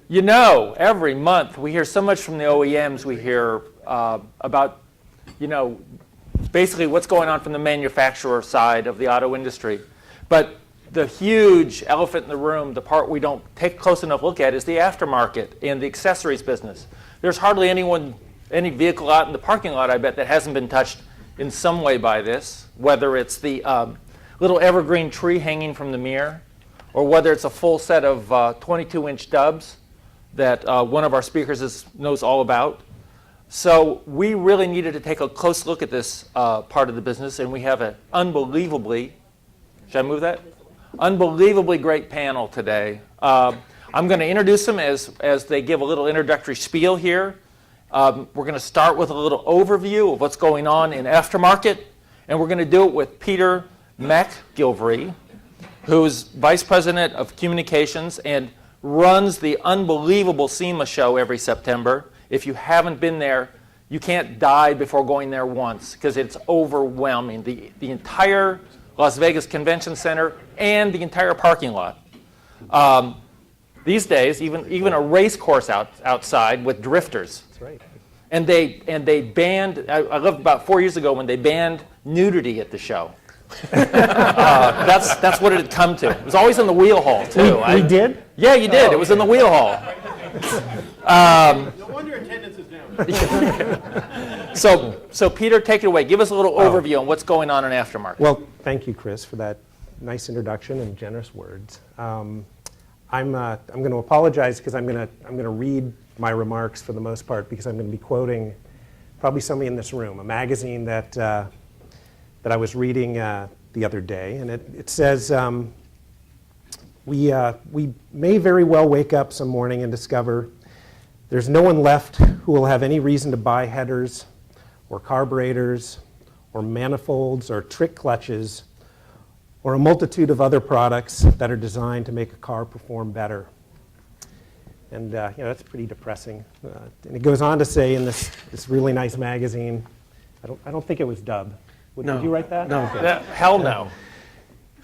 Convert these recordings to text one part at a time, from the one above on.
You know, every month we hear so much from the OEMs. We hear about, basically what's going on from the manufacturer side of the auto industry. But the huge elephant in the room, the part we don't take close enough look at, is the aftermarket and the accessories business. There's hardly any vehicle out in the parking lot, I bet, that hasn't been touched in some way by this, whether it's the little evergreen tree hanging from the mirror, or whether it's a full set of 22-inch dubs that one of our speakers knows all about. So we really needed to take a close look at this part of the business, and we have an unbelievably, should I move that? Unbelievably great panel today. I'm going to introduce them as they give a little introductory spiel here. We're going to start with a little overview of what's going on in aftermarket, and we're going to do it with Peter MacGiillivray, who's Vice President of Communications and runs the unbelievable SEMA show every September. If you haven't been there, you can't die before going there once because it's overwhelming. The entire Las Vegas Convention Center and the entire parking lot. These days, even a race course outside with drifters. That's right. And they banned, I lived about 4 years ago when they banned nudity at the show. That's what it had come to. It was always in the wheel hall, too. We did? Yeah, you did. It was in the wheel hall. No wonder attendance is down. So Peter, take it away. Give us a little overview on what's going on in aftermarket. Well, thank you, Chris, for that nice introduction and generous words. I'm going to apologize because I'm going to read my remarks for the most part because I'm going to be quoting probably somebody in this room, a magazine that I was reading the other day, and it says, we may very well wake up some morning and discover there's no one left who will have any reason to buy headers or carburetors or manifolds or trick clutches or a multitude of other products that are designed to make a car perform better. And that's pretty depressing. And it goes on to say in this really nice magazine, I don't think it was Dub. No. Did you write that? No. Okay. Hell no.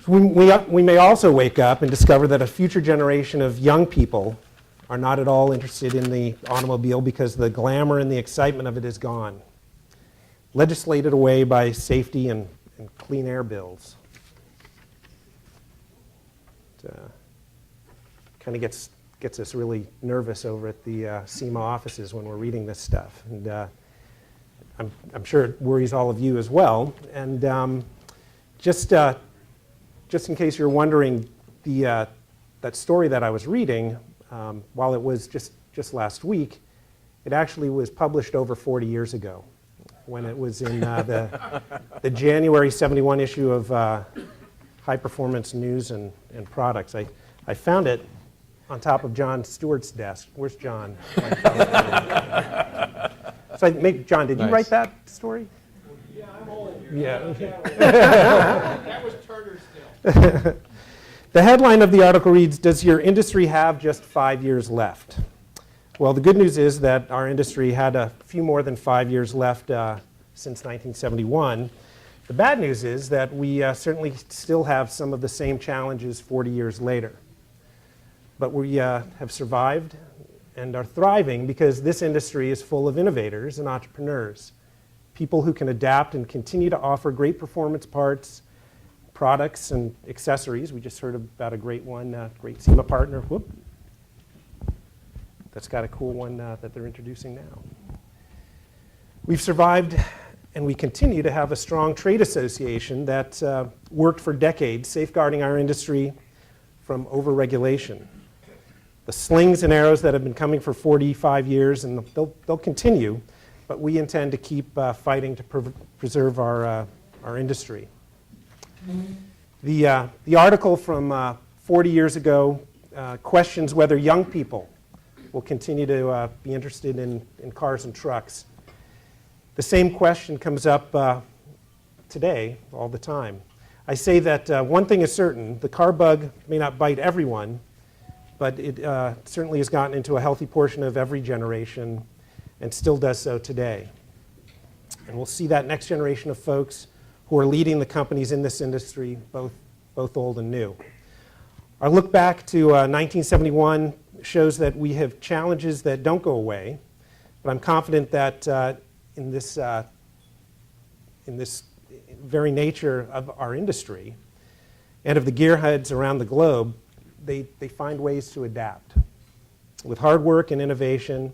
We may also wake up and discover that a future generation of young people are not at all interested in the automobile because the glamour and the excitement of it is gone, legislated away by safety and clean air bills. It kind of gets us really nervous over at the SEMA offices when we're reading this stuff. And I'm sure it worries all of you as well. And just in case you're wondering, that story that I was reading, while it was just last week, it actually was published over 40 years ago when it was in the January '71 issue of High Performance News and Products. I found it on top of John Stewart's desk. Where's John? So John, did you write that story? Yeah, I'm old. Yeah. That was Turner still. The headline of the article reads, "Does your industry have just 5 years left?" Well, the good news is that our industry had a few more than 5 years left since 1971. The bad news is that we certainly still have some of the same challenges 40 years later. But we have survived and are thriving because this industry is full of innovators and entrepreneurs, people who can adapt and continue to offer great performance parts, products, and accessories. We just heard about a great one, great SEMA partner. Whoop. That's got a cool one that they're introducing now. We've survived and we continue to have a strong trade association that worked for decades, safeguarding our industry from over-regulation. The slings and arrows that have been coming for 45 years, and they'll continue, but we intend to keep fighting to preserve our industry. The article from 40 years ago questions whether young people will continue to be interested in cars and trucks. The same question comes up today all the time. I say that one thing is certain, the car bug may not bite everyone, but it certainly has gotten into a healthy portion of every generation and still does so today. And we'll see that next generation of folks who are leading the companies in this industry, both old and new. Our look back to 1971 shows that we have challenges that don't go away, but I'm confident that in this very nature of our industry and of the gearheads around the globe, they find ways to adapt. With hard work and innovation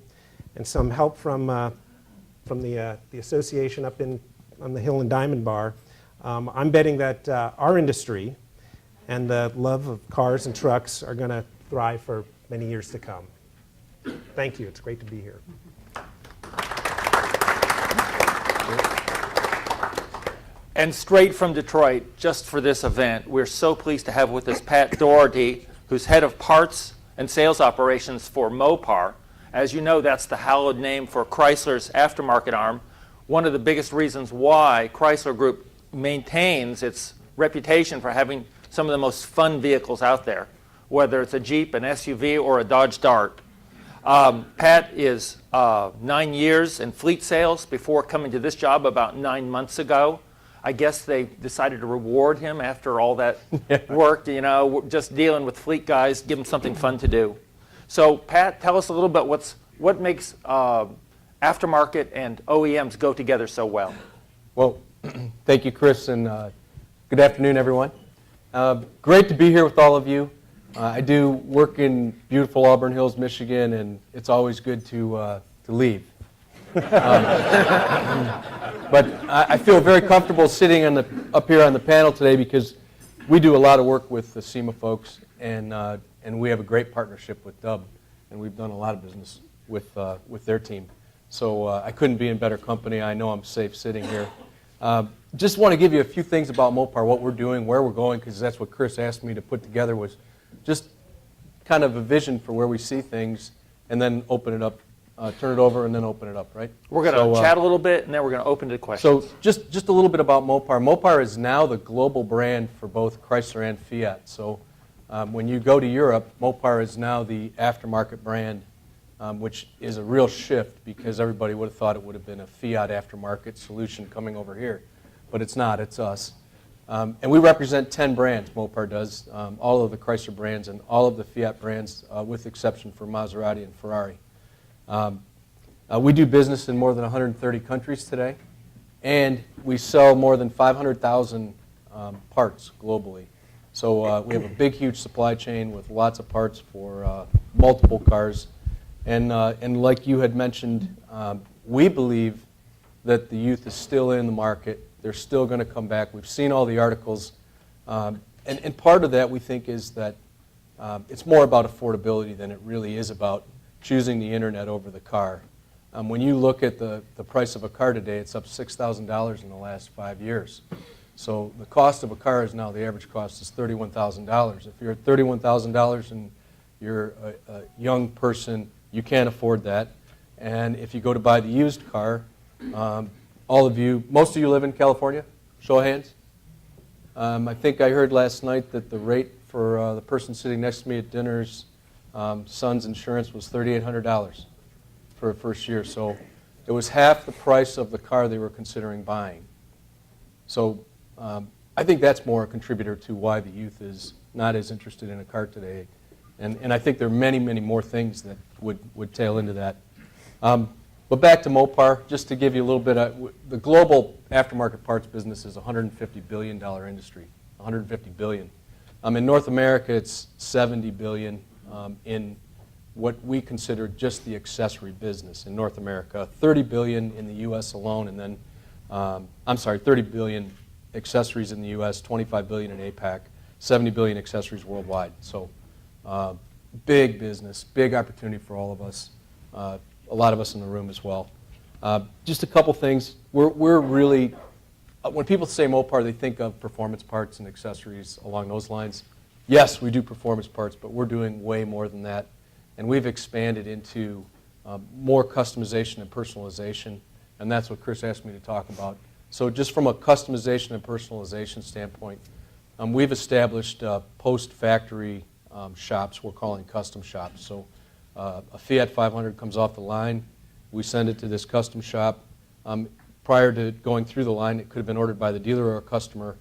and some help from the association up on the hill in Diamond Bar, I'm betting that our industry and the love of cars and trucks are going to thrive for many years to come. Thank you. It's great to be here. And straight from Detroit, just for this event, we're so pleased to have with us Pat Dougherty, who's head of parts and sales operations for Mopar. As you know, that's the hallowed name for Chrysler's aftermarket arm. One of the biggest reasons why Chrysler Group maintains its reputation for having some of the most fun vehicles out there, whether it's a Jeep, an SUV, or a Dodge Dart. Pat is 9 years in fleet sales before coming to this job about 9 months ago. I guess they decided to reward him after all that work, you know, just dealing with fleet guys, give them something fun to do. So Pat, tell us a little bit what makes aftermarket and OEMs go together so well. Well, thank you, Chris, and good afternoon, everyone. Great to be here with all of you. I do work in beautiful Auburn Hills, Michigan, and it's always good to leave. But I feel very comfortable sitting up here on the panel today because we do a lot of work with the SEMA folks, and we have a great partnership with Dub, and we've done a lot of business with their team. So I couldn't be in better company. I know I'm safe sitting here. Just want to give you a few things about Mopar, what we're doing, where we're going, because that's what Chris asked me to put together, was just kind of a vision for where we see things, and then open it up, turn it over, and then open it up, right? We're going to chat a little bit, and then we're going to open to questions. So just a little bit about Mopar. Mopar is now the global brand for both Chrysler and Fiat. So when you go to Europe, Mopar is now the aftermarket brand, which is a real shift because everybody would have thought it would have been a Fiat aftermarket solution coming over here. But it's not, it's us. And we represent 10 brands, Mopar does, all of the Chrysler brands and all of the Fiat brands, with exception for Maserati and Ferrari. We do business in more than 130 countries today, and we sell more than 500,000 parts globally. So we have a big, huge supply chain with lots of parts for multiple cars. And like you had mentioned, we believe that the youth is still in the market. They're still going to come back. We've seen all the articles. And part of that, we think, is that it's more about affordability than it really is about choosing the internet over the car. When you look at the price of a car today, it's up $6,000 in the last 5 years. So the cost of a car is now, the average cost is $31,000. If you're at $31,000 and you're a young person, you can't afford that. And if you go to buy the used car, all of you, most of you live in California? Show of hands. I think I heard last night that the rate for the person sitting next to me at dinner's son's insurance was $3,800 for a first year. So it was half the price of the car they were considering buying. So I think that's more a contributor to why the youth is not as interested in a car today. And I think there are many, many more things that would tail into that. But back to Mopar, just to give you a little bit of, the global aftermarket parts business is a $150 billion industry, $150 billion. In North America, it's $70 billion in what we consider just the accessory business in North America, $30 billion in the U.S. alone, and then, $30 billion accessories in the U.S., $25 billion in APAC, $70 billion accessories worldwide. So big business, big opportunity for all of us. A lot of us in the room as well. Just a couple things. We're really, when people say Mopar, they think of performance parts and accessories along those lines. Yes, we do performance parts, but we're doing way more than that. And we've expanded into more customization and personalization, and that's what Chris asked me to talk about. So just from a customization and personalization standpoint, we've established post-factory shops we're calling custom shops. So a Fiat 500 comes off the line, we send it to this custom shop. Prior to going through the line, it could have been ordered by the dealer or a customer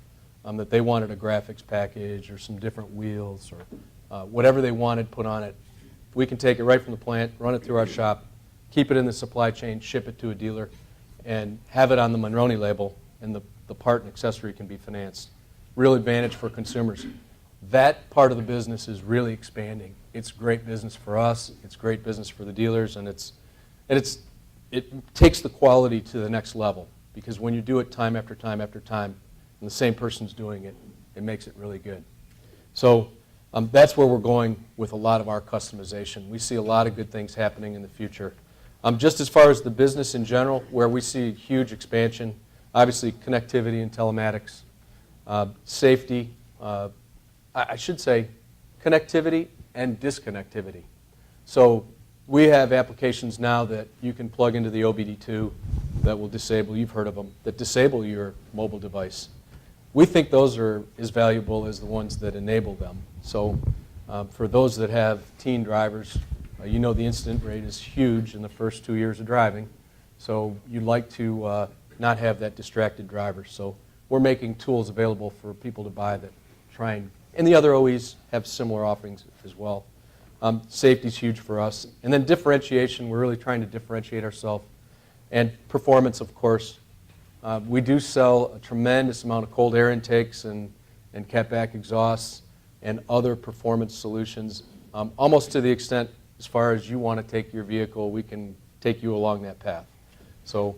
that they wanted a graphics package or some different wheels or whatever they wanted put on it we can take it right from the plant, run it through our shop, keep it in the supply chain, ship it to a dealer, and have it on the Monroney label, and the part and accessory can be financed. Real advantage for consumers. That part of the business is really expanding. It's great business for us, it's great business for the dealers, and it takes the quality to the next level, because when you do it time after time after time, and the same person's doing it, it makes it really good. So that's where we're going with a lot of our customization. We see a lot of good things happening in the future. Just as far as the business in general, where we see huge expansion, obviously connectivity and telematics, safety, I should say connectivity and disconnectivity. So we have applications now that you can plug into the OBD2 that will disable, you've heard of them, that disable your mobile device. We think those are as valuable as the ones that enable them. So for those that have teen drivers, you know the incident rate is huge in the first 2 years of driving. So you'd like to not have that distracted driver. So we're making tools available for people to buy that try and the other OEs have similar offerings as well. Safety is huge for us. And then differentiation, we're really trying to differentiate ourselves. And performance, of course. We do sell a tremendous amount of cold air intakes and catback exhausts and other performance solutions, almost to the extent as far as you want to take your vehicle, we can take you along that path. So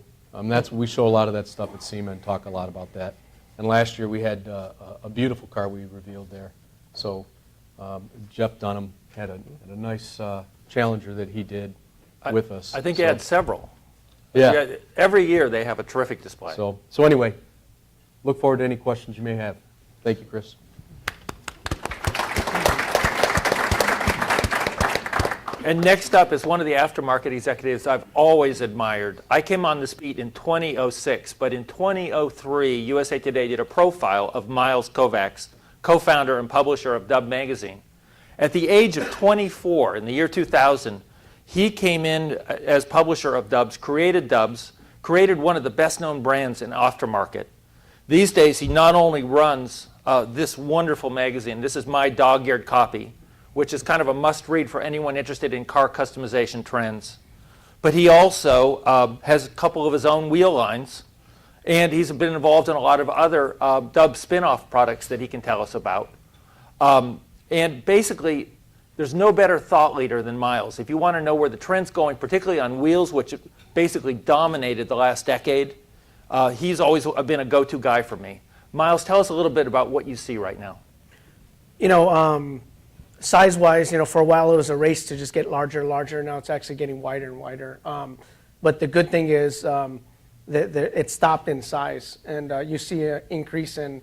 we show a lot of that stuff at SEMA and talk a lot about that. And last year we had a beautiful car we revealed there. So Jeff Dunham had a nice Challenger that he did with us. I think they had several. Yeah. Every year they have a terrific display. So anyway, look forward to any questions you may have. Thank you, Chris. And next up is one of the aftermarket executives I've always admired. I came on this beat in 2006, but in 2003, USA Today did a profile of Myles Kovacs, co-founder and publisher of Dub magazine. At the age of 24, in the year 2000, he came in as publisher of Dubs, created one of the best-known brands in aftermarket. These days, he not only runs this wonderful magazine, this is my dog-eared copy, which is kind of a must-read for anyone interested in car customization trends. But he also has a couple of his own wheel lines, and he's been involved in a lot of other Dub spin-off products that he can tell us about. And basically, there's no better thought leader than Myles. If you want to know where the trend's going, particularly on wheels, which basically dominated the last decade, he's always been a go-to guy for me. Myles, tell us a little bit about what you see right now. You know, size-wise, you know, for a while it was a race to just get larger and larger. Now it's actually getting wider and wider. But the good thing is it stopped in size. And you see an increase in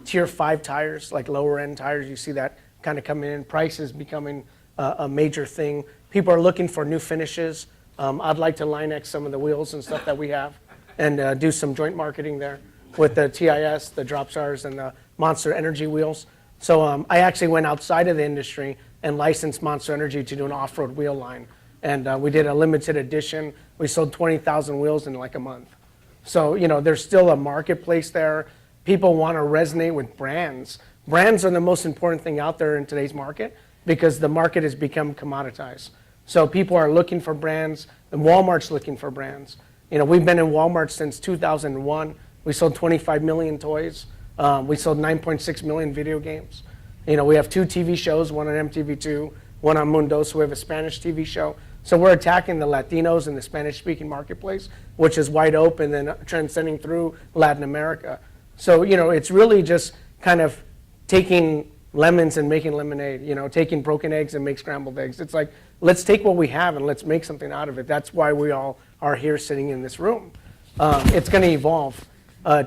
Tier 5 tires, like lower-end tires. You see that kind of coming in. Price is becoming a major thing. People are looking for new finishes. I'd like to Line-X some of the wheels and stuff that we have and do some joint marketing there with the TIS, the Drop Stars, and the Monster Energy wheels. So I actually went outside of the industry and licensed Monster Energy to do an off-road wheel line. And we did a limited edition. We sold 20,000 wheels in like a month. So, you know, there's still a marketplace there. People want to resonate with brands. Brands are the most important thing out there in today's market because the market has become commoditized. So people are looking for brands, and Walmart's looking for brands. You know, we've been in Walmart since 2001. We sold 25 million toys. We sold 9.6 million video games. You know, we have 2 TV shows, one on MTV2, one on Mundo, so we have a Spanish TV show. So we're attacking the Latinos and the Spanish-speaking marketplace, which is wide open and transcending through Latin America. So, you know, it's really just kind of taking lemons and making lemonade, you know, taking broken eggs and make scrambled eggs. It's like, let's take what we have and let's make something out of it. That's why we all are here sitting in this room. It's going to evolve.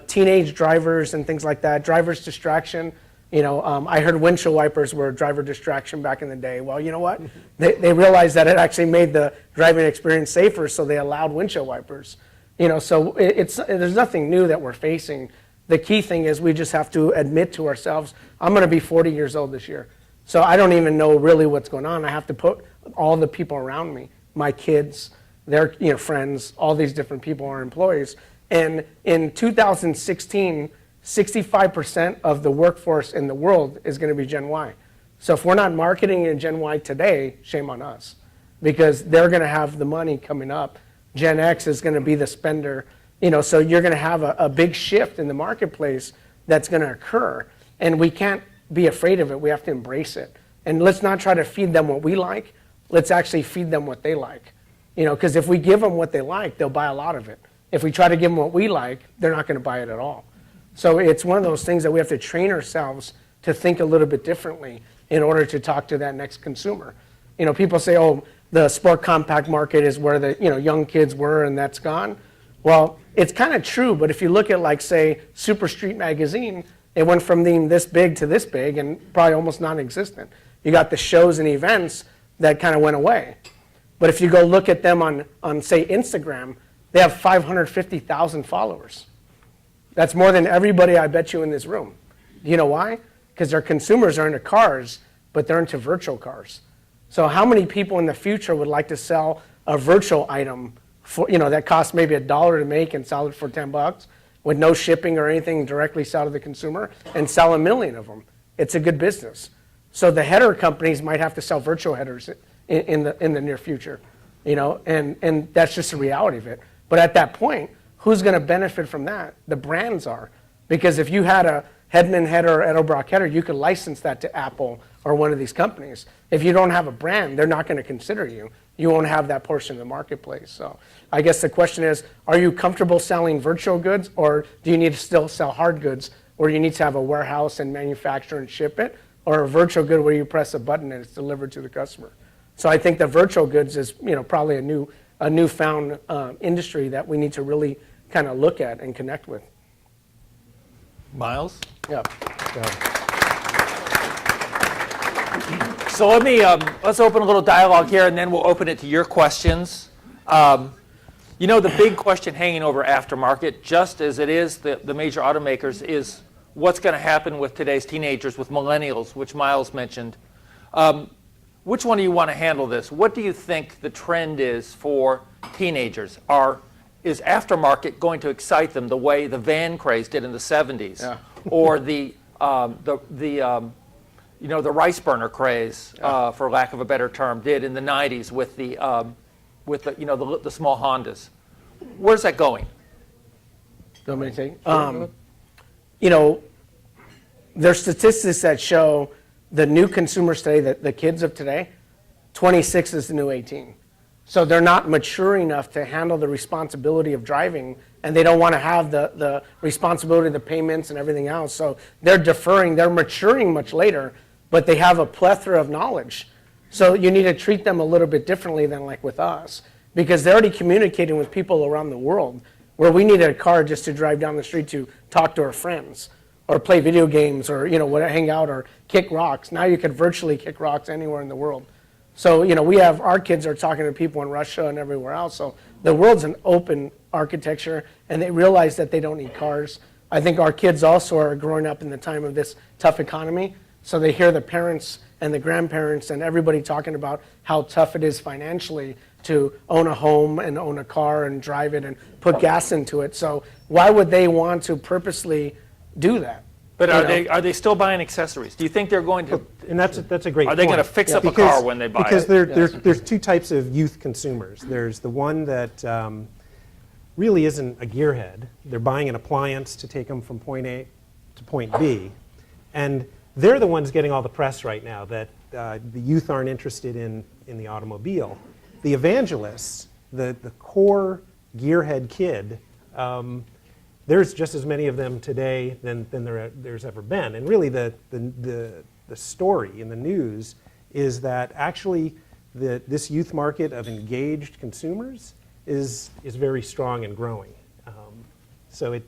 Teenage drivers and things like that, driver's distraction. You know, I heard windshield wipers were a driver distraction back in the day. Well, you know what? They realized that it actually made the driving experience safer, so they allowed windshield wipers. You know, so there's nothing new that we're facing. The key thing is we just have to admit to ourselves, I'm going to be 40 years old this year. So I don't even know really what's going on. I have to put all the people around me, my kids, their friends, all these different people are employees. And in 2016, 65% of the workforce in the world is going to be Gen Y. So if we're not marketing in Gen Y today, shame on us, because they're going to have the money coming up. Gen X is going to be the spender, so you're going to have a big shift in the marketplace that's going to occur. And we can't be afraid of it. We have to embrace it. And let's not try to feed them what we like. Let's actually feed them what they like. Because if we give them what they like, they'll buy a lot of it. If we try to give them what we like, they're not going to buy it at all. So it's one of those things that we have to train ourselves to think a little bit differently in order to talk to that next consumer. People say, oh, the sport compact market is where the young kids were and that's gone. Well, it's kind of true, but if you look at, like, say, Super Street Magazine, it went from being this big to this big and probably almost non-existent. You got the shows and events that kind of went away. But if you go look at them on say, Instagram, they have 550,000 followers. That's more than everybody, I bet you, in this room. You know why? Because their consumers are into cars, but they're into virtual cars. So how many people in the future would like to sell a virtual item for, that costs maybe $1 to make and sell it for $10 with no shipping or anything, directly sell to the consumer and sell 1 million of them? It's a good business. So the header companies might have to sell virtual headers in the near future, and that's just the reality of it. But at that point, who's going to benefit from that? The brands are. Because if you had a Hedman header or Edelbrock header, you could license that to Apple or one of these companies. If you don't have a brand, they're not going to consider you. You won't have that portion of the marketplace. So I guess the question is, are you comfortable selling virtual goods, or do you need to still sell hard goods, or you need to have a warehouse and manufacture and ship it, or a virtual good where you press a button and it's delivered to the customer? So I think the virtual goods is probably a newfound industry that we need to really kind of look at and connect with. Myles? Yeah. So let's open a little dialogue here, and then we'll open it to your questions. The big question hanging over aftermarket, just as it is the major automakers, is what's going to happen with today's teenagers, with millennials, which Myles mentioned. Which one do you want to handle this? What do you think the trend is for teenagers? Is aftermarket going to excite them the way the van craze did in the 70s, Yeah. or the rice burner craze, for lack of a better term, did in the 90s with the small Hondas? Where's that going? You want me to take? There's statistics that show the new consumers today, the kids of today, 26 is the new 18. So they're not mature enough to handle the responsibility of driving, and they don't want to have the responsibility of the payments and everything else. So they're deferring, they're maturing much later, but they have a plethora of knowledge. So you need to treat them a little bit differently than like with us, because they're already communicating with people around the world, where we needed a car just to drive down the street to talk to our friends or play video games or hang out or kick rocks. Now you can virtually kick rocks anywhere in the world. So we have, our kids are talking to people in Russia and everywhere else. So the world's an open architecture, and they realize that they don't need cars. I think our kids also are growing up in the time of this tough economy. So they hear the parents and the grandparents and everybody talking about how tough it is financially to own a home and own a car and drive it and put gas into it. So why would they want to purposely do that? But are they still buying accessories? Do you think they're going to? And that's a great point. Are they going to fix up a car when they buy because it? there's two types of youth consumers. There's the one that really isn't a gearhead. They're buying an appliance to take them from point A to point B. And they're the ones getting all the press right now, that the youth aren't interested in the automobile. The evangelists, the core gearhead kid, there's just as many of them today than there's ever been. And really the story in the news is that actually this youth market of engaged consumers is very strong and growing. So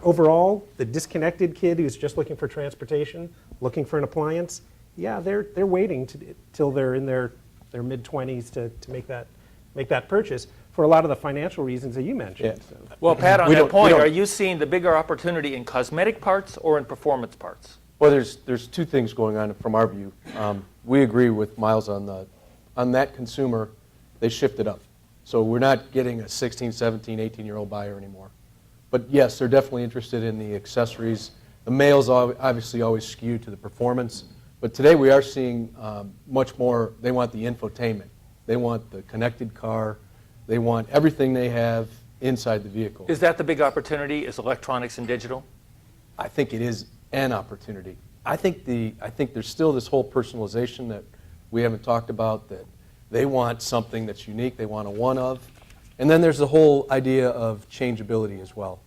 overall, the disconnected kid who's just looking for transportation, looking for an appliance, yeah, they're waiting till they're in their mid-20s to make that purchase, for a lot of the financial reasons that you mentioned. Yeah. So. Well, Pat, on that point, are you seeing the bigger opportunity in cosmetic parts or in performance parts? Well, there's two things going on from our view. We agree with Myles on that consumer. They shifted up. So we're not getting a 16, 17, 18-year-old buyer anymore. But yes, they're definitely interested in the accessories. The males obviously always skew to the performance, But today we are seeing much more, they want the infotainment. They want the connected car. They want everything they have inside the vehicle. Is that the big opportunity, is electronics and digital? I think it is an opportunity. I think there's still this whole personalization that we haven't talked about, that they want something that's unique, they want a one of. And then there's the whole idea of changeability as well.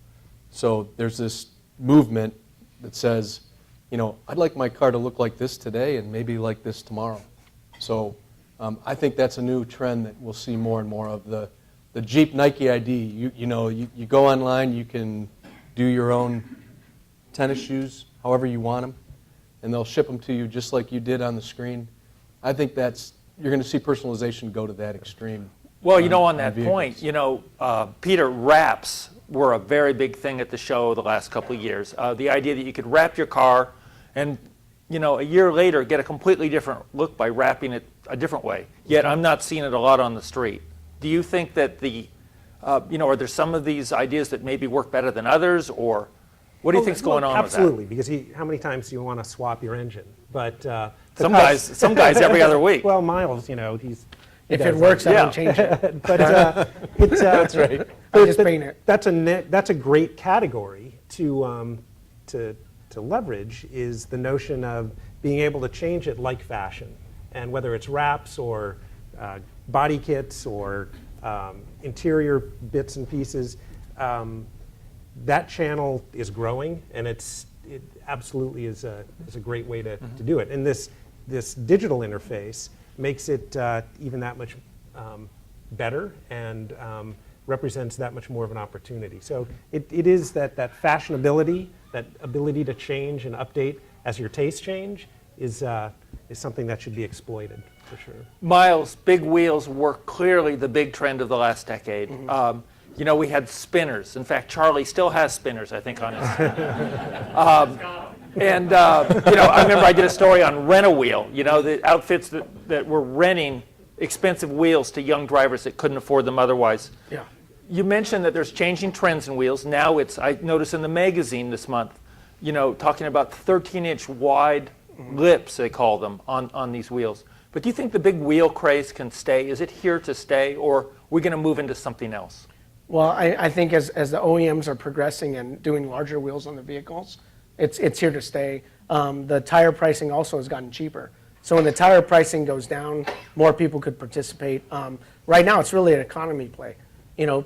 So there's this movement that says, you know, I'd like my car to look like this today and maybe like this tomorrow. So I think that's a new trend that we'll see more and more of. The Jeep Nike ID, you go online, you can do your own tennis shoes however you want them, and they'll ship them to you just like you did on the screen. I think you're going to see personalization go to that extreme. Well, on that vehicles. point, Peter, wraps were a very big thing at the show the last couple of years. The idea that you could wrap your car and, a year later get a completely different look by wrapping it a different way. Yet I'm not seeing it a lot on the street. Do you think that are there some of these ideas that maybe work better than others, or what do you think's going on with that? Absolutely, because how many times do you want to swap your engine? But Some guys every other week. Well, Myles, he If it does works, that. I don't change it. But it's That's right. I just paint it. That's a great category to leverage, is the notion of being able to change it like fashion, and whether it's wraps or body kits or interior bits and pieces, that channel is growing, and it absolutely is a great way to do it. And this digital interface makes it even that much better, and represents that much more of an opportunity. So it is that fashionability, that ability to change and update as your tastes change, is something that should be exploited, for sure. Myles, big wheels were clearly the big trend of the last decade. We had spinners. In fact, Charlie still has spinners, I think, on his. I remember I did a story on Rent-A-Wheel, the outfits that were renting expensive wheels to young drivers that couldn't afford them otherwise. Yeah. You mentioned that there's changing trends in wheels. Now I noticed in the magazine this month, talking about 13-inch wide lips, they call them, on these wheels. But do you think the big wheel craze can stay? Is it here to stay, or are we going to move into something else? Well, I think as the OEMs are progressing and doing larger wheels on the vehicles, it's here to stay. The tire pricing also has gotten cheaper. So when the tire pricing goes down, more people could participate. Right now, it's really an economy play.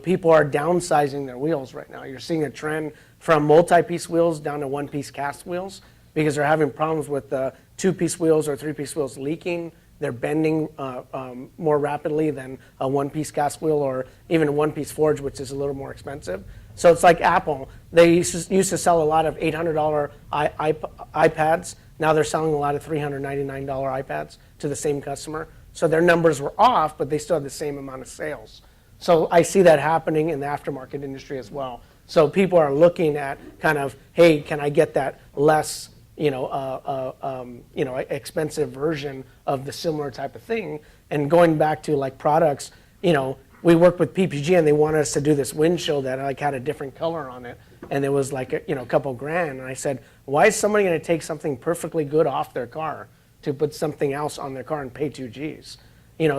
People are downsizing their wheels right now. You're seeing a trend from multi-piece wheels down to one-piece cast wheels, because they're having problems with the two-piece wheels or three-piece wheels leaking. They're bending more rapidly than a one-piece cast wheel, or even a one-piece forge, which is a little more expensive. So it's like Apple. They used to sell a lot of $800 iPads. Now they're selling a lot of $399 iPads to the same customer. So their numbers were off, but they still had the same amount of sales. So I see that happening in the aftermarket industry as well. So people are looking at kind of, hey, can I get that less expensive version of the similar type of thing? And going back to like products, we worked with PPG and they wanted us to do this windshield that like had a different color on it, and it was like a couple grand. And I said, why is somebody going to take something perfectly good off their car to put something else on their car and pay 2 Gs?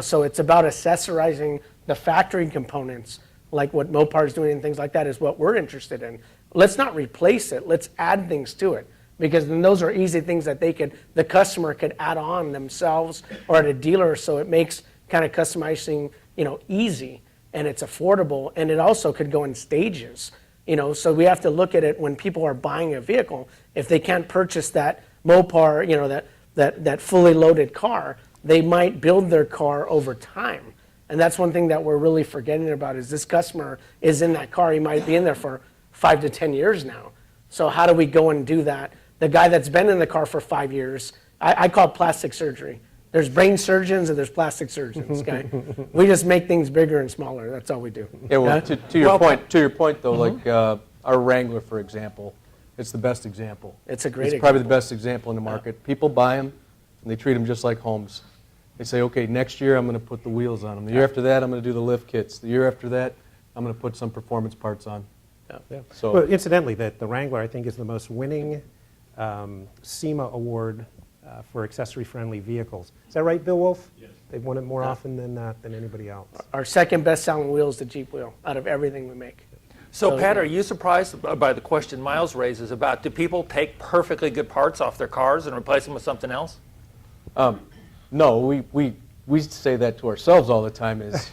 So it's about accessorizing the factory components, like what Mopar is doing and things like that is what we're interested in. Let's not replace it. Let's add things to it, because then those are easy things that the customer could add on themselves or at a dealer. So it makes kind of customizing, easy, and it's affordable, and it also could go in stages. So we have to look at it when people are buying a vehicle. If they can't purchase that Mopar, that fully loaded car, they might build their car over time. And that's one thing that we're really forgetting about, is this customer is in that car. He might be in there for 5 to 10 years now. So how do we go and do that? The guy that's been in the car for 5 years, I call it plastic surgery. There's brain surgeons and there's plastic surgeons, okay? We just make things bigger and smaller. That's all we do. Yeah, well, to your point though, like our Wrangler, for example, it's the best example. It's a great It's example. probably the best example in the market. People buy them, and they treat them just like homes. They say, okay, next year I'm going to put the wheels on them. The year after that, I'm going to do the lift kits. The year after that, I'm going to put some performance parts on. Yeah. So, Well, incidentally, the Wrangler, I think, is the most winning SEMA award for accessory-friendly vehicles. Is that right, Bill Wolf? Yes. They've won it more often than anybody else. Our second best-selling wheel is the Jeep wheel out of everything we make. So Pat, are you surprised by the question Myles raises about, do people take perfectly good parts off their cars and replace them with something else? No, we say that to ourselves all the time. Is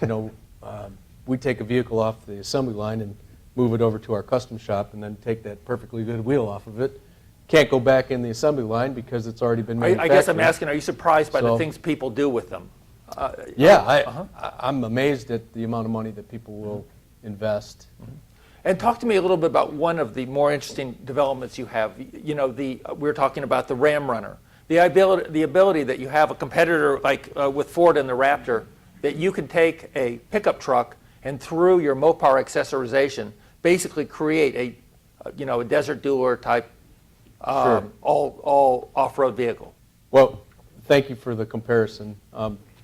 we take a vehicle off the assembly line and move it over to our custom shop, and then take that perfectly good wheel off of it. Can't go back in the assembly line because it's already been manufactured. I guess I'm asking, are you surprised by the So- things people do with them? Yeah, I'm amazed at the amount of money that people will invest. And talk to me a little bit about one of the more interesting developments you have. You know, we were talking about the Ram Runner. The ability that you have a competitor like with Ford and the Raptor, that you can take a pickup truck and through your Mopar accessorization, basically create a desert doer type Sure. all off-road vehicle. Well, thank you for the comparison.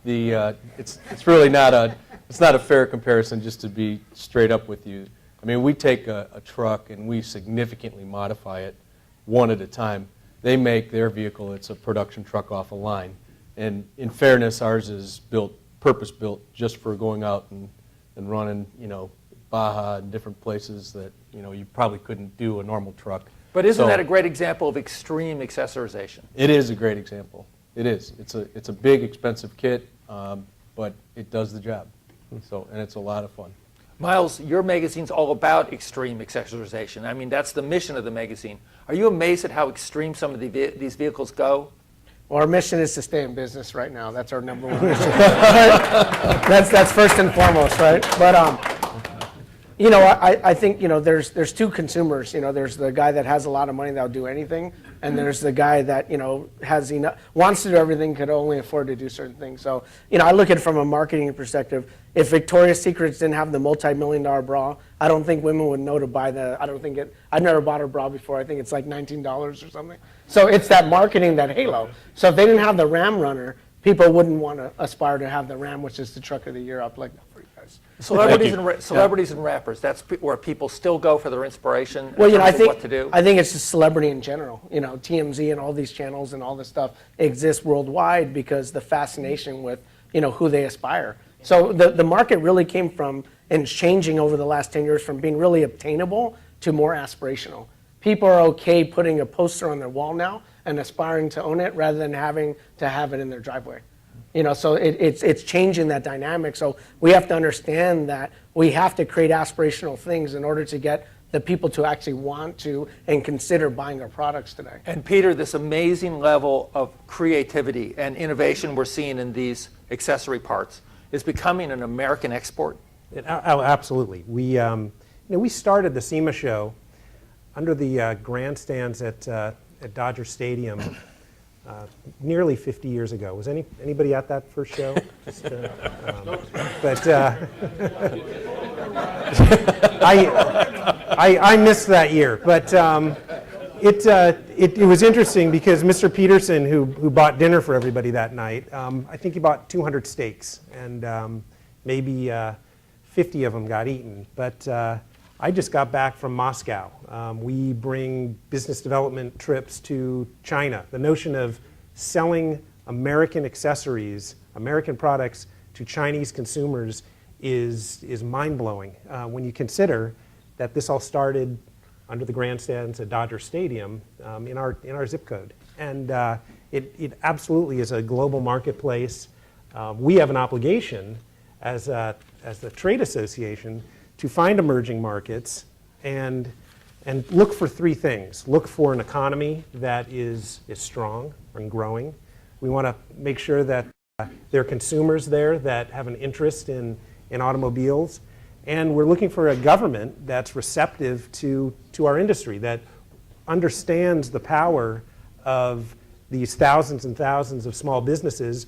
It's really not a fair comparison, just to be straight up with you. I mean, we take a truck and we significantly modify it one at a time. They make their vehicle, it's a production truck off a line. And in fairness, ours is purpose-built just for going out and running, Baja and different places that, you probably couldn't do a normal truck. But isn't So- that a great example of extreme accessorization? It is a great example. It is. It's a big, expensive kit, but it does the job. And it's a lot of fun. Myles, your magazine's all about extreme accessorization. I mean, that's the mission of the magazine. Are you amazed at how extreme some of these vehicles go? Well, our mission is to stay in business right now. That's our number one mission. That's first and foremost, right? But I think there's two consumers. There's the guy that has a lot of money that'll do anything, and there's the guy that has enough, wants to do everything, could only afford to do certain things. So I look at it from a marketing perspective. If Victoria's Secrets didn't have the multi-million-dollar bra, I don't think women would know to buy I've never bought a bra before. I think it's like $19 or something. So it's that marketing, that halo. So if they didn't have the Ram Runner, people wouldn't want to aspire to have the Ram, which is the truck of the year, up like that for you guys. Celebrities and rappers, that's where people still go for their inspiration in Well, terms I of think what to do? I think it's just celebrity in general. TMZ and all these channels and all this stuff exists worldwide because the fascination with who they aspire. So the market really came from and is changing over the last 10 years from being really obtainable to more aspirational. People are okay putting a poster on their wall now and aspiring to own it rather than having to have it in their driveway. So it's changing that dynamic. So we have to understand that we have to create aspirational things in order to get the people to actually want to and consider buying our products today. And Peter, this amazing level of creativity and innovation we're seeing in these accessory parts is becoming an American export. Absolutely. We started the SEMA show under the grandstands at Dodger Stadium nearly 50 years ago. Was anybody at that first show? I missed that year. But it was interesting because Mr. Peterson, who bought dinner for everybody that night, I think he bought 200 steaks, and maybe 50 of them got eaten. But I just got back from Moscow. We bring business development trips to China. The notion of selling American accessories, American products to Chinese consumers is mind-blowing when you consider that this all started under the grandstands at Dodger Stadium in our zip code. And it absolutely is a global marketplace. We have an obligation as the trade association to find emerging markets and look for three things. Look for an economy that is strong and growing. We want to make sure that there are consumers there that have an interest in automobiles. And we're looking for a government that's receptive to our industry, that understands the power of these thousands and thousands of small businesses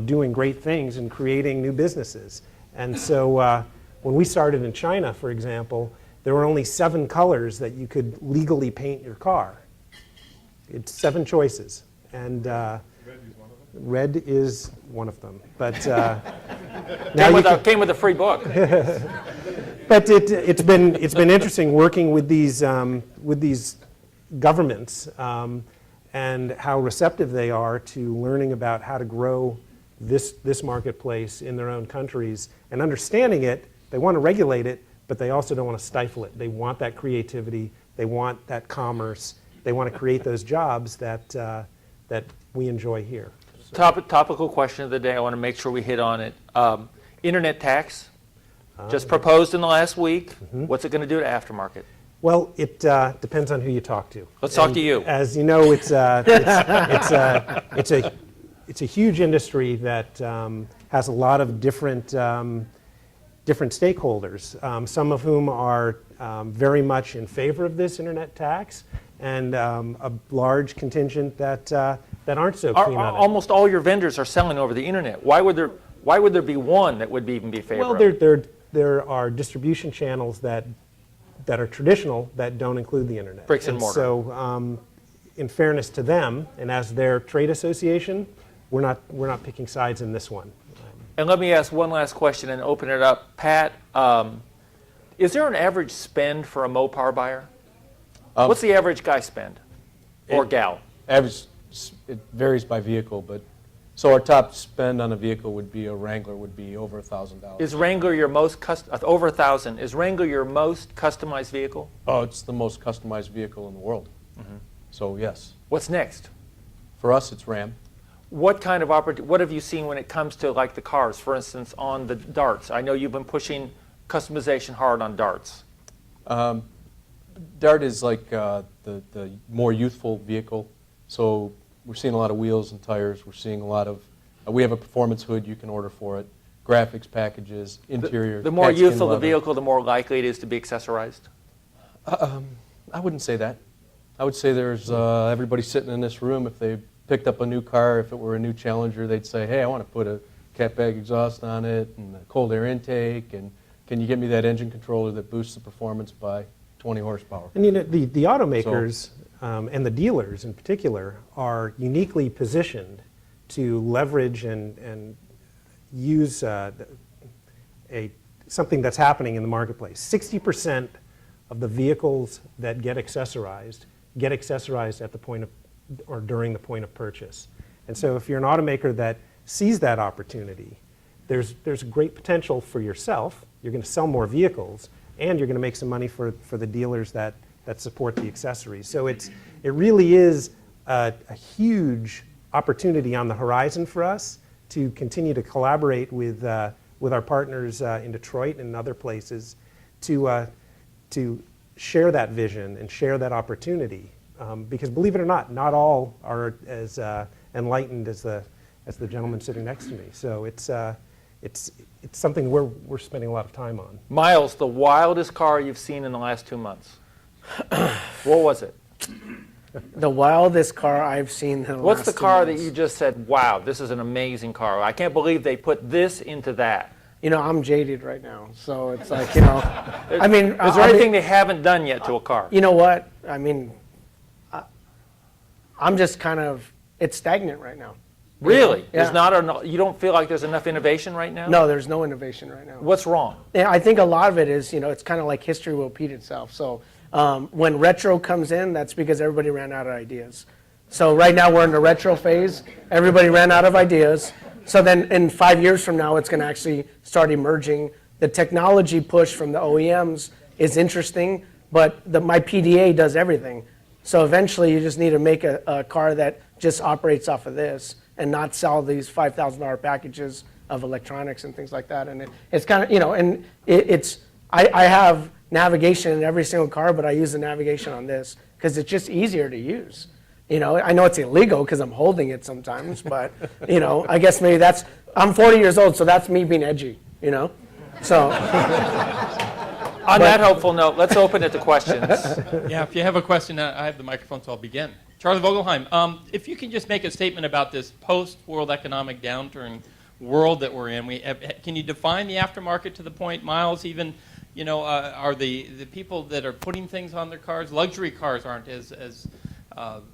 doing great things and creating new businesses. And so when we started in China, for example, there were only 7 colors that you could legally paint your car. It's 7 choices. And red is one of them. But Came with a free book. But it's been interesting working with these governments and how receptive they are to learning about how to grow this marketplace in their own countries and understanding it. They want to regulate it, but they also don't want to stifle it. They want that creativity. They want that commerce. They want to create those jobs that we enjoy here. Topical question of the day. I want to make sure we hit on it. Internet tax, just proposed in the last week. What's it going to do to aftermarket? Well, it depends on who you talk to. Let's talk to you. As you know, it's a huge industry that has a lot of different stakeholders, some of whom are very much in favor of this internet tax, and a large contingent that aren't so keen on it. Almost all your vendors are selling over the internet. Why would there be one that would even be favored? Well, there are distribution channels that are traditional that don't include the internet. Bricks and mortar. So, in fairness to them, and as their trade association, we're not picking sides in this one. And let me ask one last question and open it up. Pat, is there an average spend for a Mopar buyer? What's the average guy spend? Or gal? Average, it varies by vehicle, but so our top spend on a vehicle would be a Wrangler would be over $1,000. Is Wrangler your most over $1,000? Is Wrangler your most customized vehicle? Oh, it's the most customized vehicle in the world. So yes. What's next? For us, it's Ram. What kind of what have you seen when it comes to like the cars, for instance, on the darts? I know you've been pushing customization hard on darts. Dart is like the more youthful vehicle. So we're seeing a lot of wheels and tires. We're seeing a lot of, we have a performance hood you can order for it, graphics packages, interior. The more cat skin youthful the leather. vehicle, the more likely it is to be accessorized? I wouldn't say that. I would say there's everybody sitting in this room, if they picked up a new car, if it were a new Challenger, they'd say, hey, I want to put a cat bag exhaust on it and a cold air intake, and can you get me that engine controller that boosts the performance by 20 horsepower? And you know, the automakers and the dealers in particular are uniquely positioned to leverage and use something that's happening in the marketplace. 60% of the vehicles that get accessorized at the point of, or during the point of purchase. And so if you're an automaker that sees that opportunity, there's great potential for yourself. You're going to sell more vehicles, and you're going to make some money for the dealers that support the accessories. So it really is a huge opportunity on the horizon for us to continue to collaborate with our partners in Detroit and other places to share that vision and share that opportunity. Because believe it or not all are as enlightened as the gentleman sitting next to me. So it's something we're spending a lot of time on. Myles, the wildest car you've seen in the last 2 months. What was it? The wildest car I've seen in the What's last the 2 car that months. you just said, wow, this is an amazing car. I can't believe they put this into that. You know, I'm jaded right now, so it's like, you know, I mean, Is there anything they haven't done yet to a car? you know what? I mean, I'm just kind of, it's stagnant right now. Really? Yeah. There's not you don't feel like there's enough innovation right now? No, there's no innovation right now. What's wrong? Yeah, I think a lot of it is, you know, it's kind of like history will repeat itself. So when retro comes in, that's because everybody ran out of ideas. So right now we're in the retro phase. Everybody ran out of ideas. So then in 5 years from now, it's going to actually start emerging. The technology push from the OEMs is interesting, but my PDA does everything. So eventually you just need to make a car that just operates off of this and not sell these $5,000 packages of electronics and things like that. And it's kind of, you know, and I have navigation in every single car, but I use the navigation on this because it's just easier to use. You know, I know it's illegal because I'm holding it sometimes, but, you know, I guess maybe I'm 40 years old, so that's me being edgy, you know? So. On that hopeful note, let's open it to questions. Yeah, if you have a question, I have the microphone, so I'll begin. Charlie Vogelheim, if you can just make a statement about this post-world economic downturn world that we're in, can you define the aftermarket to the point, Myles, even, you know, are the people that are putting things on their cars, luxury cars aren't as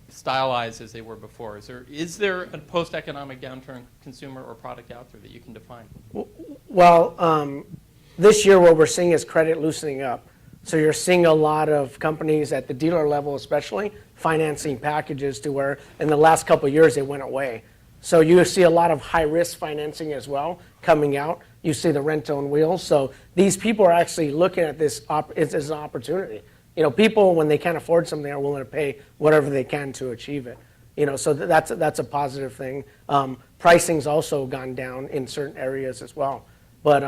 stylized as they were before. Is there a post-economic downturn consumer or product out there that you can define? Well, this year what we're seeing is credit loosening up. So you're seeing a lot of companies at the dealer level especially financing packages to where in the last couple of years they went away. So you see a lot of high-risk financing as well coming out. You see the rent-own wheels. So these people are actually looking at this as an opportunity. You know, people, when they can't afford something, are willing to pay whatever they can to achieve it. You know, so that's a positive thing. Pricing's also gone down in certain areas as well. But,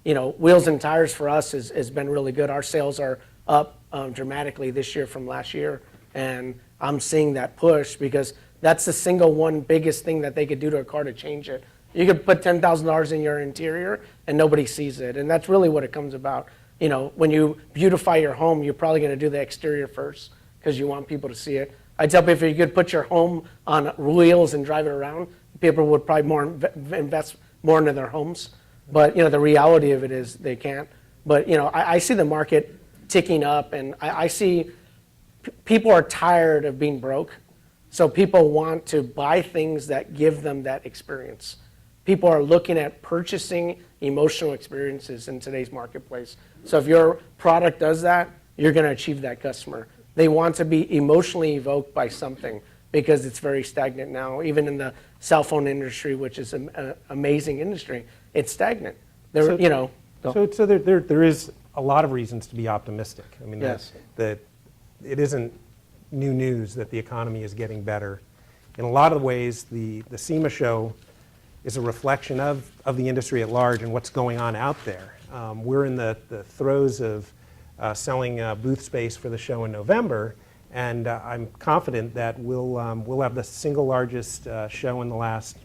you know, wheels and tires for us has been really good. Our sales are up dramatically this year from last year. And I'm seeing that push because that's the single one biggest thing that they could do to a car to change it. You could put $10,000 in your interior and nobody sees it. And that's really what it comes about. You know, when you beautify your home, you're probably going to do the exterior first because you want people to see it. I tell people if you could put your home on wheels and drive it around, people would probably invest more into their homes. But, you know, the reality of it is they can't. But, you know, I see the market ticking up, and I see people are tired of being broke. So people want to buy things that give them that experience. People are looking at purchasing emotional experiences in today's marketplace. So if your product does that, you're going to achieve that customer. They want to be emotionally evoked by something because it's very stagnant now. Even in the cell phone industry, which is an amazing industry, it's stagnant. There, you know. So there is a lot of reasons to be optimistic. I mean, Yes. that it isn't new news that the economy is getting better. In a lot of ways, the SEMA show is a reflection of the industry at large and what's going on out there. We're in the throes of selling booth space for the show in November, and I'm confident that we'll have the single largest show in the last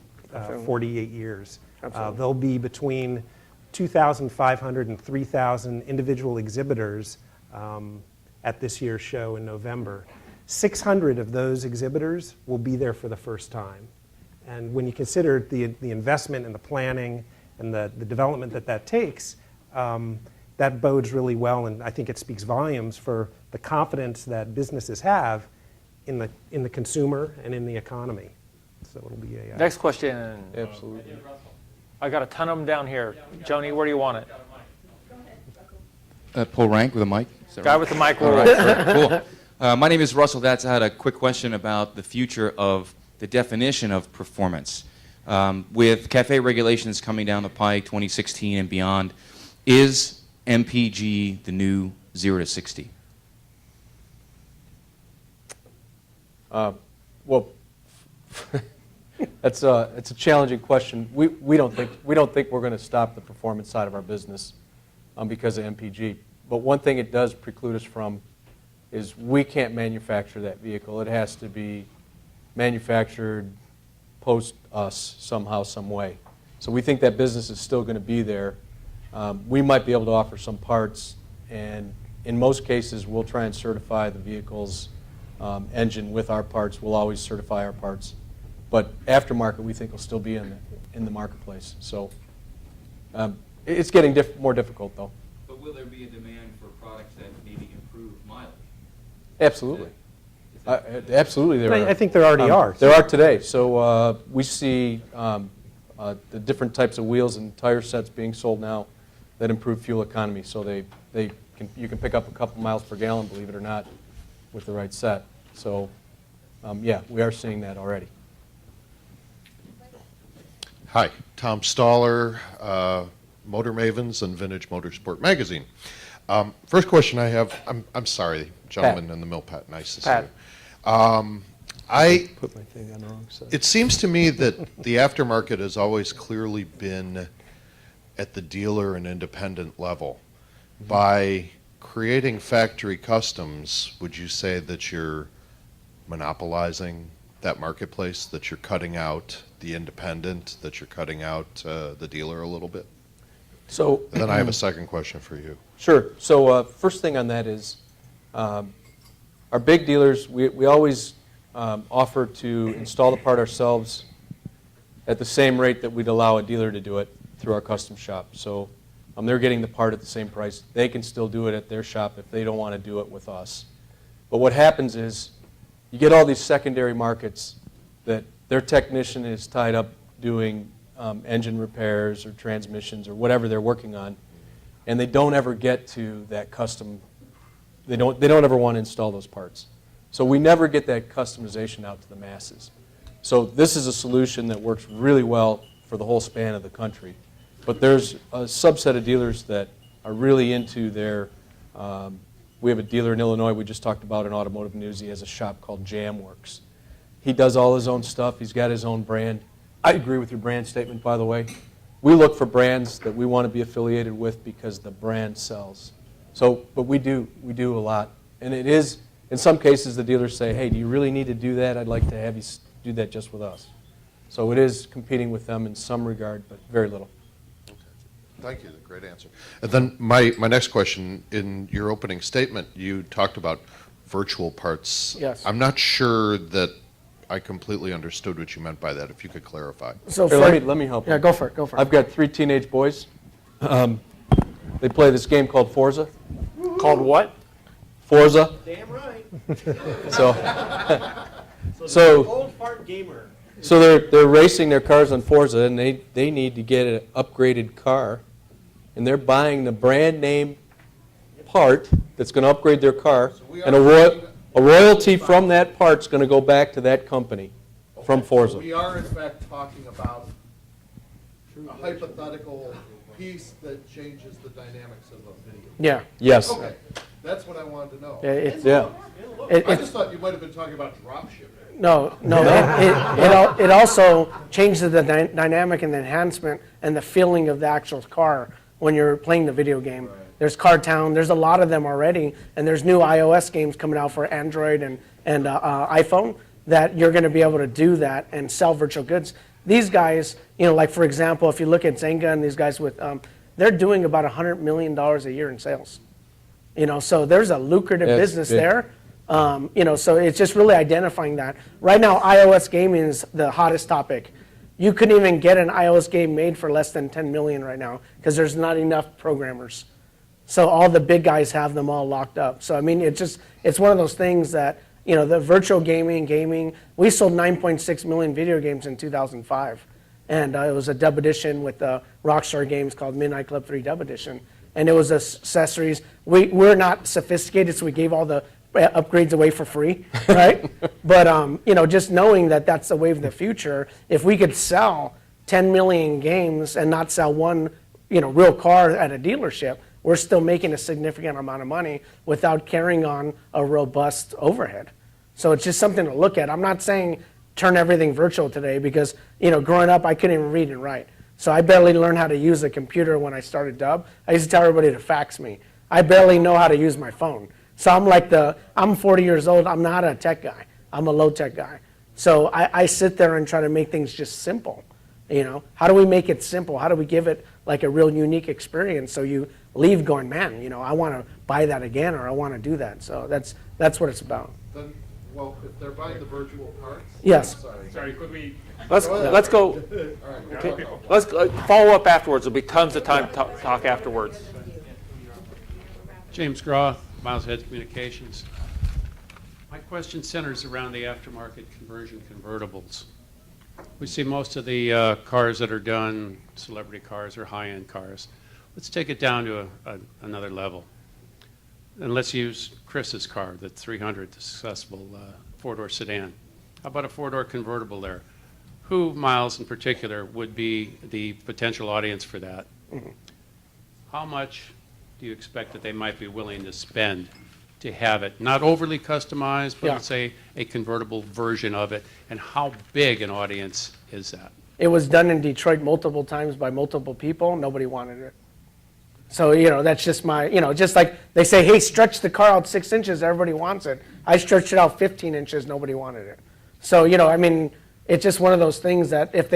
48 years. There'll be between 2,500 and 3,000 individual exhibitors at this year's show in November. 600 of those exhibitors will be there for the first time. And when you consider the investment and the planning and the development that takes, that bodes really well, and I think it speaks volumes for the confidence that businesses have in the consumer and in the economy. So it'll be a Next question. Absolutely. I got a ton of them down here. Joni, where do you want it? Paul Rank with a mic. Is that Guy right? with the mic All rule. right, cool. My name is Russell Datz. I had a quick question about the future of the definition of performance. With CAFE regulations coming down the pike, 2016 and beyond, is MPG the new 0 to 60? Well, it's a challenging question. We don't think we're going to stop the performance side of our business because of MPG. But one thing it does preclude us from is we can't manufacture that vehicle. It has to be manufactured post us somehow, some way. So we think that business is still going to be there. We might be able to offer some parts, and in most cases, we'll try and certify the vehicle's engine with our parts. We'll always certify our parts. But aftermarket, we think will still be in the marketplace. So it's getting more difficult, though. But will there be a demand for products that maybe improve mileage? Absolutely. Absolutely, there are. I think there already are. There are today. So we see the different types of wheels and tire sets being sold now that improve fuel economy. So you can pick up a couple miles per gallon, believe it or not, with the right set. So yeah, we are seeing that already. Hi, Tom Staller, Motor Mavens and Vintage Motorsport Magazine. First question I have, I'm sorry, gentlemen in the mill, Pat, nice to see Pat. you. Put my thing on the wrong side. It seems to me that the aftermarket has always clearly been at the dealer and independent level. By creating factory customs, would you say that you're monopolizing that marketplace, that you're cutting out the independent, that you're cutting out the dealer a little bit? So And then I have a second question for you. Sure. So first thing on that is our big dealers, we always offer to install the part ourselves at the same rate that we'd allow a dealer to do it through our custom shop. So they're getting the part at the same price. They can still do it at their shop if they don't want to do it with us. But what happens is you get all these secondary markets that their technician is tied up doing engine repairs or transmissions or whatever they're working on, and they don't ever get to that custom they don't ever want to install those parts. So we never get that customization out to the masses. So this is a solution that works really well for the whole span of the country. But there's a subset of dealers that are really into their, we have a dealer in Illinois we just talked about in automotive news. He has a shop called JamWorks. He does all his own stuff. He's got his own brand. I agree with your brand statement, by the way. We look for brands that we want to be affiliated with because the brand sells. So, but we do a lot. And it is, in some cases, the dealers say, hey, do you really need to do that? I'd like to have you do that just with us. So it is competing with them in some regard, but very little. Thank you, great answer. And then my next question, in your opening statement, you talked about virtual parts. Yes. I'm not sure that I completely understood what you meant by that, if you could clarify. So Here, for, let me help you. yeah, go for it. I've got 3 teenage boys. They play this game called Forza. Called what? Forza. Damn right. So Old fart gamer. So they're racing their cars on Forza, and they need to get an upgraded car, and they're buying the brand name part that's going to upgrade their car, and a royalty from that part's going to go back to that company from Forza. We are in fact talking about a hypothetical piece that changes the dynamics of a video. yeah, Yes. Okay, that's what I wanted to know. Yeah. I just thought you might have been talking about drop shipping. No, it also changes the dynamic and the enhancement and the feeling of the actual car when you're playing the video game. Right. There's Car Town, there's a lot of them already, and there's new iOS games coming out for Android and iPhone that you're going to be able to do that and sell virtual goods. These guys, like for example, if you look at Zynga and these guys with, they're doing about $100 million a year in sales. So there's a lucrative That's business big. there. So it's just really identifying that. Right now, iOS gaming is the hottest topic. You couldn't even get an iOS game made for less than 10 million right now because there's not enough programmers. So all the big guys have them all locked up. So I mean, it's one of those things that, the virtual gaming, we sold 9.6 million video games in 2005. And it was a dub edition with the Rockstar games called Midnight Club 3 dub edition. And it was accessories. We're not sophisticated, so we gave all the upgrades away for free, right? But just knowing that that's the wave of the future, if we could sell 10 million games and not sell one, real car at a dealership, we're still making a significant amount of money without carrying on a robust overhead. So it's just something to look at. I'm not saying turn everything virtual today because, growing up, I couldn't even read and write. So I barely learned how to use a computer when I started Dub. I used to tell everybody to fax me. I barely know how to use my phone. So I'm 40 years old, I'm not a tech guy. I'm a low tech guy. So I sit there and try to make things just simple. How do we make it simple? How do we give it like a real unique experience so you leave going, man, I want to buy that again or I want to do that. So that's what it's about. Then, well, if they're buying the virtual parts. Yes. Sorry, could we? Let's go. All right, Let's follow up afterwards. There'll be tons of time to talk afterwards. James Groff, Myles Heads Communications. My question centers around the aftermarket conversion convertibles. We see most of the cars that are done, celebrity cars or high-end cars. Let's take it down to another level. And let's use Chris's car, the 300, the successful four-door sedan. How about a four-door convertible there? Who, Myles in particular, would be the potential audience for that? Mm-hmm. How much do you expect that they might be willing to spend to have it, not overly customized, but let's say a convertible version of it, and how big an audience is that? It was done in Detroit multiple times by multiple people. Nobody wanted it. So, that's just just like they say, hey, stretch the car out 6 inches, everybody wants it. I stretched it out 15 inches, nobody wanted it. So, it's just one of those things that if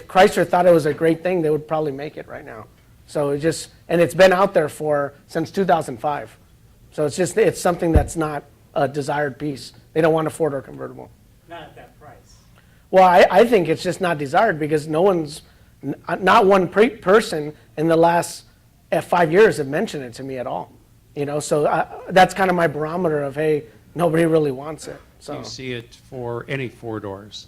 Chrysler thought it was a great thing, they would probably make it right now. So and it's been out there since 2005. So it's something that's not a desired piece. They don't want a four-door convertible. Not at that price. Well, I think it's just not desired because not one person in the last 5 years have mentioned it to me at all. So that's kind of my barometer of, hey, nobody really wants it. Do So you see it for any four doors?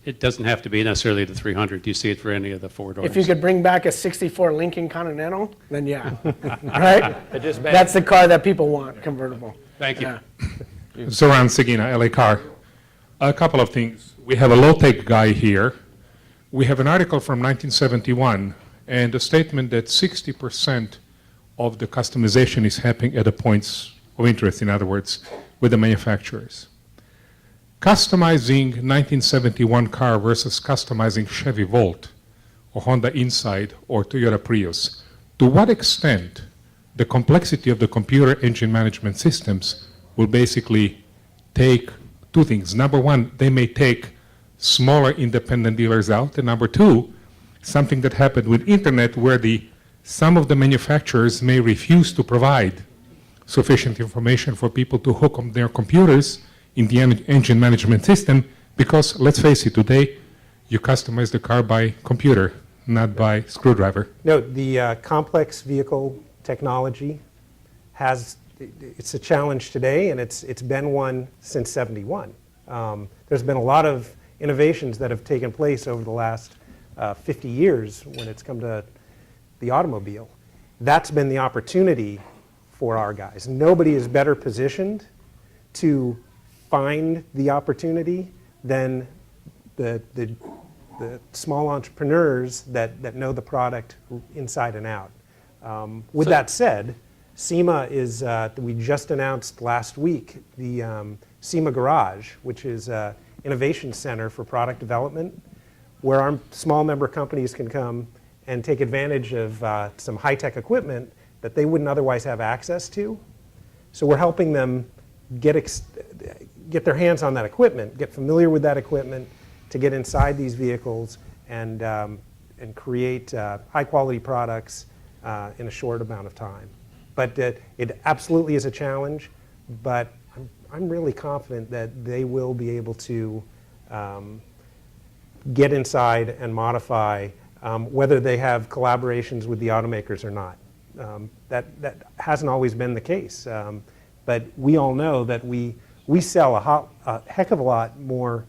it doesn't have to be necessarily the 300. Do you see it for any of the four doors? If you could bring back a 64 Lincoln Continental, then yeah, right? It just That's the car that people want, convertible. Thank you. Yeah. Zoran Segina, LA Car. A couple of things. We have a low-tech guy here. We have an article from 1971 and a statement that 60% of the customization is happening at the points of interest, in other words, with the manufacturers. Customizing 1971 car versus customizing Chevy Volt or Honda Insight or Toyota Prius, to what extent the complexity of the computer engine management systems will basically take two things. Number one, they may take smaller independent dealers out, and number two, something that happened with internet where some of the manufacturers may refuse to provide sufficient information for people to hook on their computers in the engine management system, because let's face it, today you customize the car by computer, not by screwdriver. No, the complex vehicle technology it's a challenge today, and it's been one since '71. There's been a lot of innovations that have taken place over the last 50 years when it's come to the automobile. That's been the opportunity for our guys. Nobody is better positioned to find the opportunity than the small entrepreneurs that know the product inside and out. With that said, SEMA is, we just announced last week the SEMA Garage, which is an innovation center for product development, where our small member companies can come and take advantage of some high-tech equipment that they wouldn't otherwise have access to. So we're helping them get their hands on that equipment, get familiar with that equipment, to get inside these vehicles and create high-quality products in a short amount of time. But it absolutely is a challenge, but I'm really confident that they will be able to get inside and modify, whether they have collaborations with the automakers or not. That hasn't always been the case. But we all know that we sell a heck of a lot more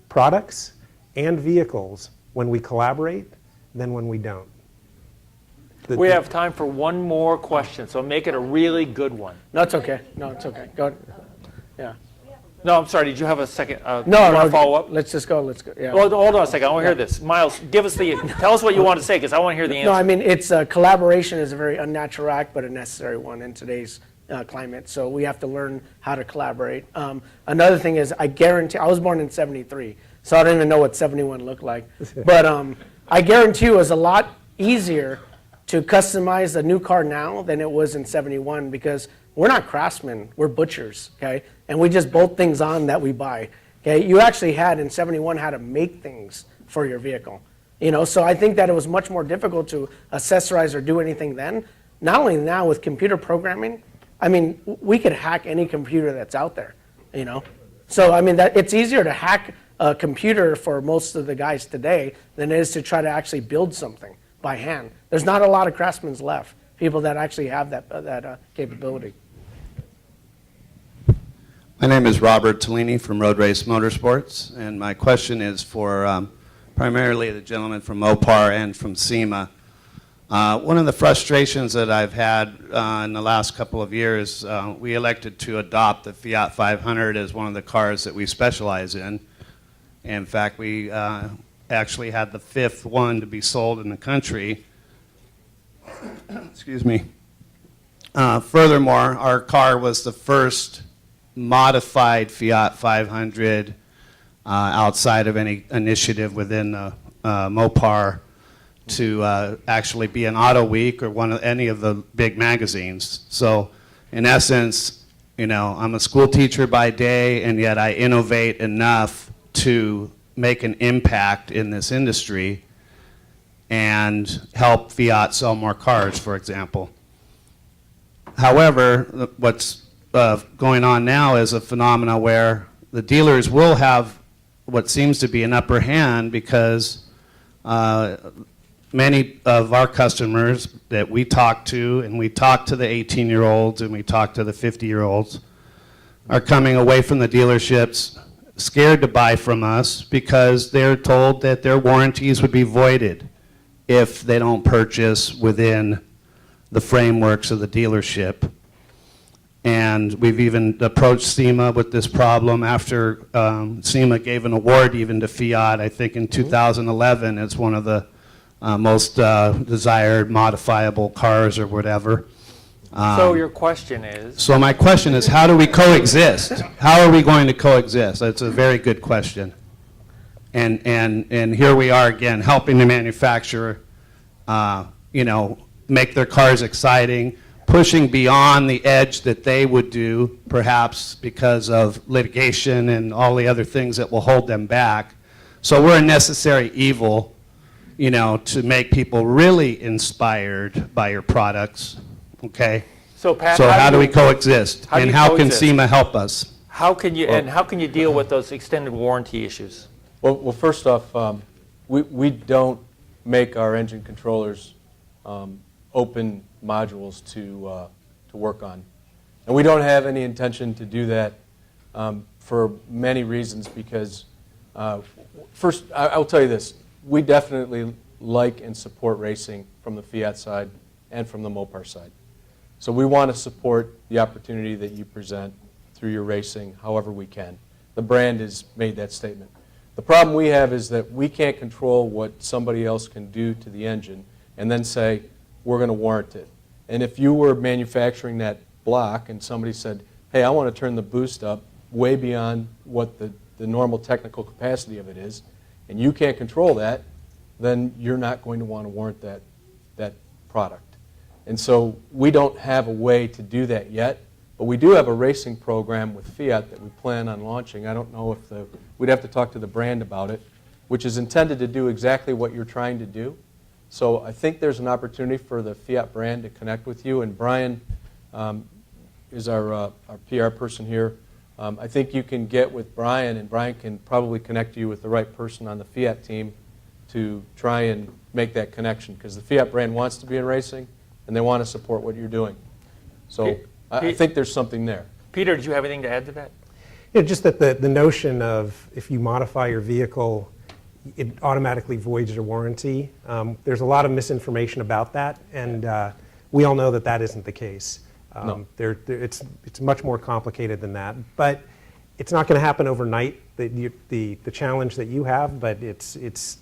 products and vehicles when we collaborate than when we don't. We have time for one more question, so make it a really good one. No, it's okay. No, it's okay. Go ahead. Yeah. No, I'm sorry. Did you have a second? No, follow up. Let's just go. Let's go. Yeah. Well, hold on a second. I want to hear this. Myles, tell us what you want to say, because I want to hear the answer. No, I mean, it's collaboration is a very unnatural act, but a necessary one in today's climate. So we have to learn how to collaborate. Another thing is, I guarantee, I was born in '73, so I don't even know what '71 looked like. But I guarantee you it was a lot easier to customize a new car now than it was in '71, because we're not craftsmen, we're butchers, okay? And we just bolt things on that we buy, okay? You actually had in '71 how to make things for your vehicle, you know? So I think that it was much more difficult to accessorize or do anything then. Not only now with computer programming, I mean, we could hack any computer that's out there, you know? So I mean, it's easier to hack a computer for most of the guys today than it is to try to actually build something by hand. There's not a lot of craftsmen left, people that actually have that capability. My name is Robert Tellini from Road Race Motorsports, and my question is for primarily the gentleman from Mopar and from SEMA. One of the frustrations that I've had in the last couple of years, we elected to adopt the Fiat 500 as one of the cars that we specialize in. In fact, we actually had the 5th one to be sold in the country. Excuse me. Furthermore, our car was the first modified Fiat 500 outside of any initiative within Mopar to actually be an Auto Week or any of the big magazines. So in essence, you know, I'm a school teacher by day, and yet I innovate enough to make an impact in this industry and help Fiat sell more cars, for example. However, what's going on now is a phenomena where the dealers will have what seems to be an upper hand, because many of our customers that we talk to, and we talk to the 18-year-olds and we talk to the 50-year-olds, are coming away from the dealerships scared to buy from us because they're told that their warranties would be voided if they don't purchase within the frameworks of the dealership. And we've even approached SEMA with this problem after SEMA gave an award even to Fiat, I think in 2011. It's one of the most desired modifiable cars or whatever. So your question is? So my question is, how do we coexist? How are we going to coexist? That's a very good question. And here we are again, helping the manufacturer, make their cars exciting, pushing beyond the edge that they would do, perhaps because of litigation and all the other things that will hold them back. So we're a necessary evil, to make people really inspired by your products. Okay. So Pat, So how do we coexist? how do And you how can coexist? SEMA help us? How can you deal with those extended warranty issues? Well, first off, we don't make our engine controllers open modules to work on. And we don't have any intention to do that for many reasons because, first, I'll tell you this. We definitely like and support racing from the Fiat side and from the Mopar side. So we want to support the opportunity that you present through your racing however we can. The brand has made that statement. The problem we have is that we can't control what somebody else can do to the engine and then say, we're going to warrant it. And if you were manufacturing that block and somebody said, hey, I want to turn the boost up way beyond what the normal technical capacity of it is, and you can't control that, then you're not going to want to warrant that product. And so we don't have a way to do that yet, but we do have a racing program with Fiat that we plan on launching. I don't know if we'd have to talk to the brand about it, which is intended to do exactly what you're trying to do. So I think there's an opportunity for the Fiat brand to connect with you. And Brian is our PR person here. I think you can get with Brian, and Brian can probably connect you with the right person on the Fiat team to try and make that connection, because the Fiat brand wants to be in racing, and they want to support what you're doing. So I think there's something there. Peter, did you have anything to add to that? Yeah, just that the notion of if you modify your vehicle, it automatically voids your warranty. There's a lot of misinformation about that, and we all know that that isn't the case. No. It's much more complicated than that, but it's not going to happen overnight. The challenge that you have, but it's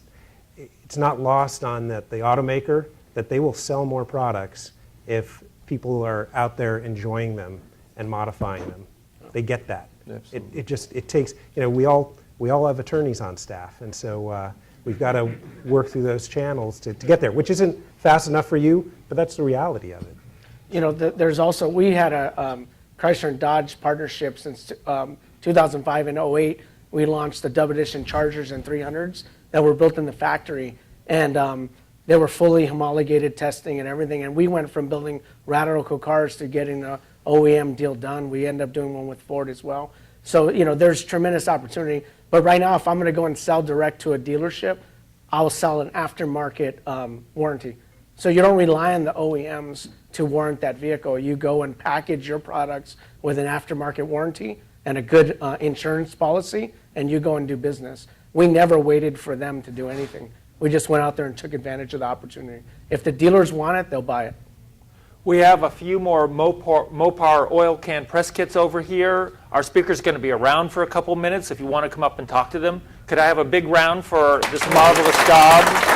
not lost on that the automaker, that they will sell more products if people are out there enjoying them and modifying them. They get that. Absolutely. It takes, we all have attorneys on staff, and so we've got to work through those channels to get there, which isn't fast enough for you, but that's the reality of it. There's also, we had a Chrysler and Dodge partnership since 2005 and 08. We launched the Dub Edition Chargers and 300s that were built in the factory, and they were fully homologated testing and everything, and we went from building radical cars to getting the OEM deal done. We ended up doing one with Ford as well. So, there's tremendous opportunity. But right now, if I'm going to go and sell direct to a dealership, I'll sell an aftermarket warranty. So you don't rely on the OEMs to warrant that vehicle. You go and package your products with an aftermarket warranty and a good insurance policy, and you go and do business. We never waited for them to do anything. We just went out there and took advantage of the opportunity. If the dealers want it, they'll buy it. We have a few more Mopar oil can press kits over here. Our speaker's going to be around for a couple minutes if you want to come up and talk to them. Could I have a big round for this marvelous job?